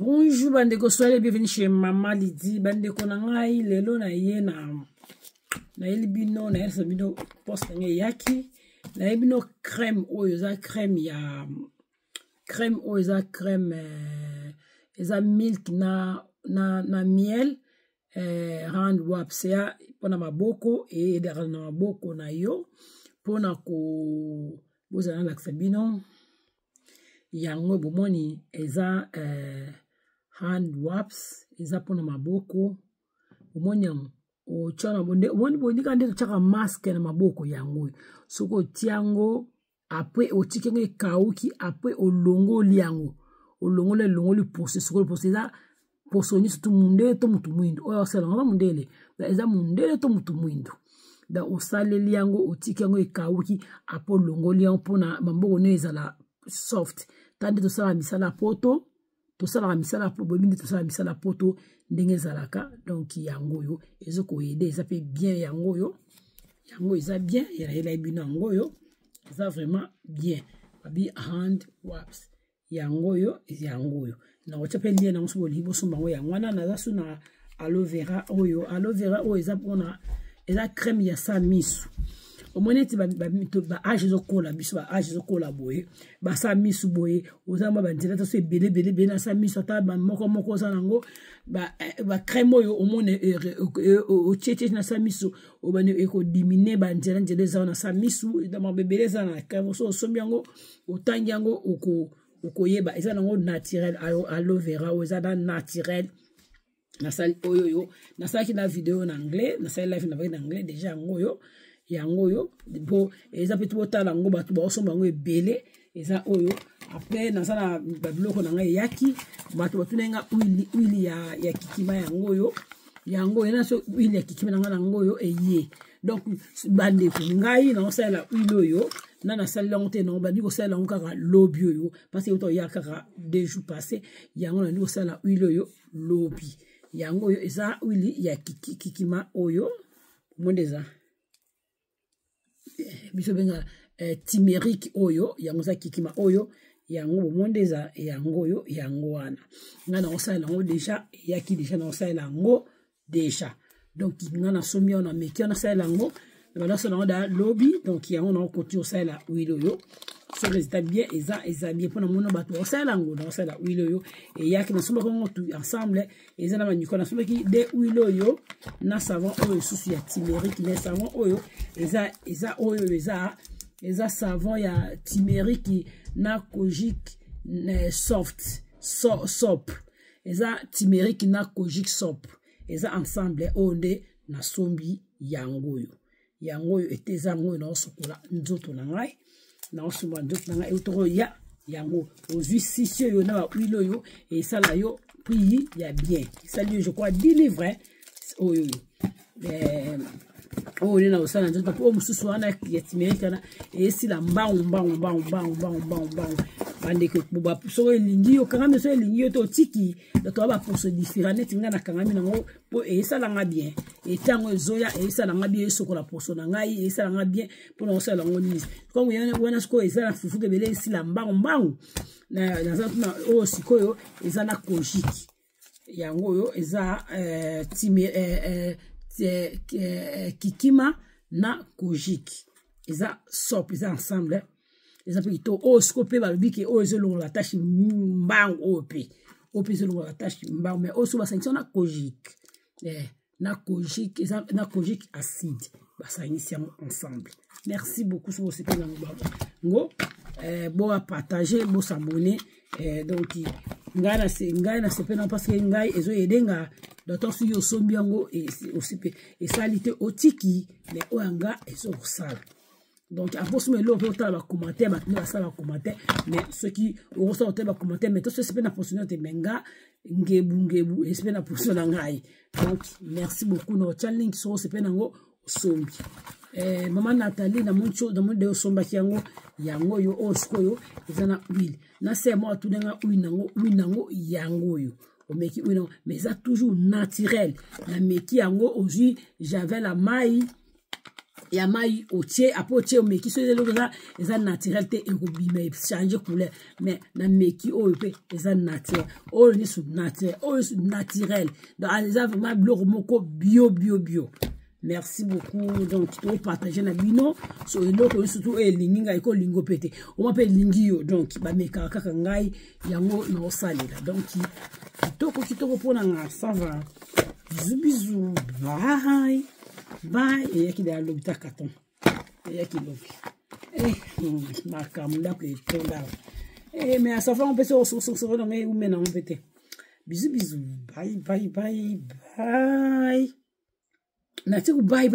Bonjour bandeko, soyez bienvenue chez Maman Lydie. Bandeko nangai lelo na ye na elibino na elibino poste nge yaki na elibino crème oyo za crème ya oyo za crème eza milk na miel hand wax ya pona maboko e edera na maboko na yo pona ko bozana la sabino yango bomoni eza hand wraps eza pona maboko omoni o chana bonde omoni bondi kande chaka mask na maboko yango soko tiango après o tikengo kauki après olongo liango olongo le longo li pose soko pose eza posoni surtout munde to mutu mwindo o sala ngaba mundele eza mundele to mutu mwindo da osale liango o tikengo kauki après olongo liango pona maboko ne ezala soft tande to sala misala poto to sala misala po bobindi to sala misala poto ndenge zalaka donc yango yo ezoko aider eza pe bien yango yo yango eza bien ela bino yango yo eza vraiment bien babi hand wraps yango yo na ocha pe lien na so libo so bango yango na na zasu na aloe vera oyo eza pona eza crème ya sa misu omoneti ba age zo kola biso ba age zo kola boye ba sa misu boye ozamba ba nzela to se bele na sa misu ata ba moko za nango ba crème oyo omone o cheche na sa misu obane eko diminuer ba nzela za na sa misu da mabebele za na crème so sombi yango otangi yango okoyeba eza nango naturel aloe vera o eza da naturel na sali oyo na sali na video na anglais na sali live na en anglais déjà yango yo bo eza petu botala ngo batu ba osomba ngo ebele eza oyo après na sala babiloko na ngai yaki batu nenga uili ya kikima yango yana so uili ya kikima na ngo yo eye donc bande ko ngai na sala uili oyo na sala lonte no bandi ko sala ngo kaka lobi oyo parce que to yakaka 2 jours passés yango na ndi ko sala uili oyo lobi yango yo eza uili ya kikima oyo mondeza biso benga timerique oyo yango za kikima oyo yango bomondeza yango yo yango wana ngana osala ngo déjà yaki déjà na osala ngo déjà donc ngana sombi on a meki on osala ngo na sala da lobby donc yango na continue osala huile yo so résultat bien eza bien pona mono bato osala ngo na osala huile yo et yaki na somba ko tout ensemble eza na manyiko na somba ki de huile yo na savon oyo susu ya timerique na savon oyo eza oyo eza savon ya timerique na kojique soft soap eza timerique na kojique soap eza ensemble onde na sombi yango yo eteza ngo na osokola nzoto na ngai na osumba nzoto na ngai utoko ya yango ozui sisio yo na ba huile yo et ça la yo prix ya bien salut je crois 10 livres oyo oyo na osana nzoto po mususu wana ya timerique na esi la mbang bande ke buba so elingi yo kanga so elingi yo to tiki da to ba pour se différent tinga na kanga mi nango po esa la nga bien etango ezoya esa la nga bien sokola poso na ngai esa la nga bien pour na osala ngo ni comme wana sko esa la fufu ke bele esi la mbang na za na o sikoyo eza na kojique yango yo eza kikima na kojique eza soap eza ensemble eza plutôt o scope ba biki o ezolongo la tâche mbang opi ezolongo la tâche mbang mais o so ba sanction na kojique na kojique acide ba sanction ensemble. Merci beaucoup sur ce que ngo bon à partager bon s'abonner donc ngai na sepena parce que ngai ezo edenga d'autant si yo sombi yango et aussi et salité otiki mais oanga ezo sala donc après ce me loota ba commentaire ba tuna sala commentaire mais ceux qui au ça ba commentaire mais tout ce sepena position te menga ngebu et sepena position ngai donc merci beaucoup no challenge so sepena ngo sombi maman Nathalie na moncho da monde osomba yango yo oskoyo ezana huile na c'est moi tout denga huile nango yango yo o meki huile mais ça toujours naturel na meki yango aujourd'hui j'avais la maille ya mai otie apotie o meki so ezelo za eza naturel te ekobima changer couleur mais na meki oyo pe eza naturel oyo ni sub naturel oyo sub naturel donc eza vraiment biloko moko bio. Merci beaucoup. Donc, tu partager na bino. So, eloko surtout elingi ngai ko lingo pete. O ma pe lingi yo. Donc, ba meka kaka ngai yango na osalela. Donc, kitoko pona nga ça va. Bisous. Bye. Bye. Et yaki da lobita katon. Et yaki lobi. Ma kamunda pe tonda. Mais ça va on peut se dans mais ou maintenant on peut. Bisous. Bye. Na tiku bye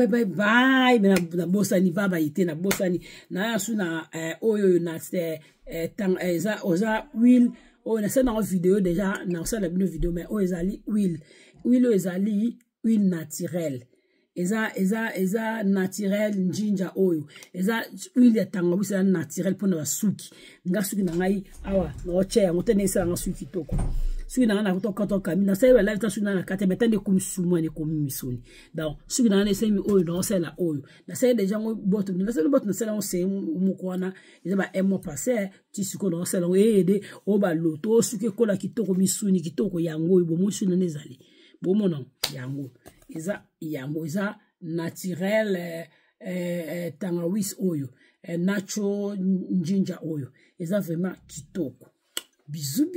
na bosani baba ite na bosani na yasu na oyo na tang eza oza huile o na sena vidéo déjà na sala bino vidéo mais o ezali huile ezali huile naturelle eza naturel njinja oyo eza huile ya tangawizi eza naturel pona basuki nga suki na ngai awa na oche yango tene esa nga suki toko suki na kutoka kamina sasa live ta suna na kate metande kumsumwa ni kumisoni donc suki na semi oyo na sala oyo na sasa déjà ngo boto na sala on se mukwana eza ba emo passé ti suko na sala ede o ba loto suki kola kitoko misuni kitoko yango bo musuni nezali bo mona yango eza naturel tangawizi oyo natural ginger oyo eza vraiment kitoko bisous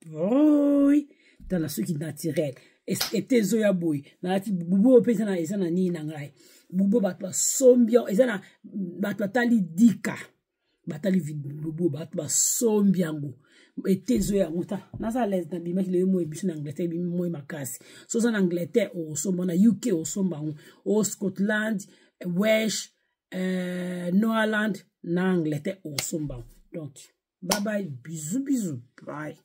boy dans la suki naturel et zoya boy na ti bubo pesa na eza na nini na ngai bubo batwa sombia eza na batwa tali dika batali bubo batwa sombiango et zoya ngota na za les na bima kile mo ebisu na Angleterre bima mo makasi so za na Angleterre o somba na UK o somba o Scotland Welsh Norland na Angleterre o somba donc bye bisous bye.